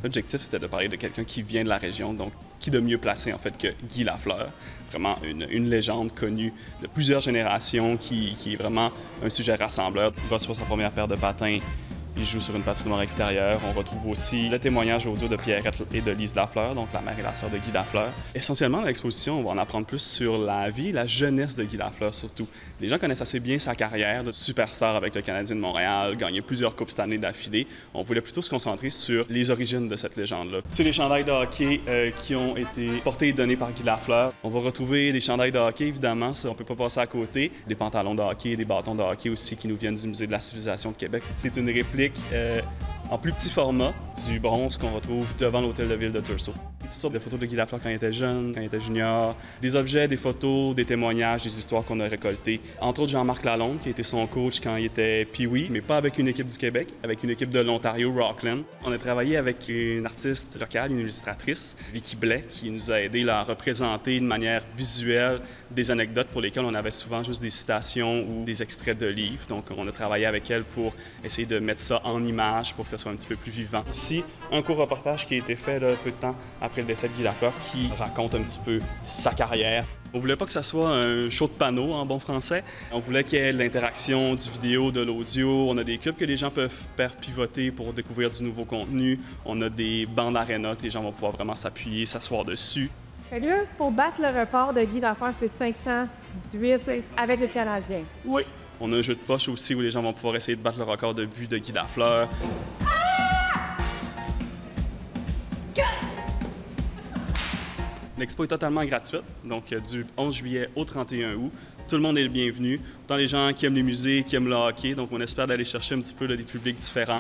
L'objectif, c'était de parler de quelqu'un qui vient de la région, donc qui de mieux placé en fait que Guy Lafleur, vraiment une légende connue de plusieurs générations, qui est vraiment un sujet rassembleur. Il va sur sa première paire de patins. Il joue sur une patinoire extérieure. On retrouve aussi le témoignage audio de Pierrette et de Lise Lafleur, donc la mère et la sœur de Guy Lafleur. Essentiellement, dans l'exposition, on va en apprendre plus sur la vie et la jeunesse de Guy Lafleur, surtout. Les gens connaissent assez bien sa carrière de superstar avec le Canadien de Montréal, gagné plusieurs coupes cette année d'affilée. On voulait plutôt se concentrer sur les origines de cette légende-là. C'est les chandails de hockey qui ont été portés et donnés par Guy Lafleur. On va retrouver des chandails de hockey, évidemment, ça, on peut pas passer à côté. Des pantalons de hockey, des bâtons de hockey aussi qui nous viennent du Musée de la civilisation de Québec. C'est une réplique en plus petit format du bronze qu'on retrouve devant l'hôtel de ville de Thurso. Toutes sortes de photos de Guy Lafleur quand il était jeune, quand il était junior, des objets, des photos, des témoignages, des histoires qu'on a récoltées. Entre autres, Jean-Marc Lalonde, qui était son coach quand il était Pee-wee, mais pas avec une équipe du Québec, avec une équipe de l'Ontario, Rockland. On a travaillé avec une artiste locale, une illustratrice, Vicky Blais, qui nous a aidé à représenter de manière visuelle des anecdotes pour lesquelles on avait souvent juste des citations ou des extraits de livres. Donc, on a travaillé avec elle pour essayer de mettre ça en images pour que ça soit un petit peu plus vivant. Aussi, un court reportage qui a été fait là, peu de temps après le décès de Guy Lafleur qui raconte un petit peu sa carrière. On voulait pas que ça soit un show de panneau en bon français. On voulait qu'il y ait de l'interaction, du vidéo, de l'audio. On a des cubes que les gens peuvent faire pivoter pour découvrir du nouveau contenu. On a des bancs d'aréna que les gens vont pouvoir vraiment s'appuyer, s'asseoir dessus. Sérieux, pour battre le record de Guy Lafleur, c'est 518 avec le Canadien. Oui. On a un jeu de poche aussi où les gens vont pouvoir essayer de battre le record de but de Guy Lafleur. L'expo est totalement gratuite, donc du 11 juillet au 31 août. Tout le monde est le bienvenu, autant les gens qui aiment les musées, qui aiment le hockey, donc on espère d'aller chercher un petit peu là, des publics différents.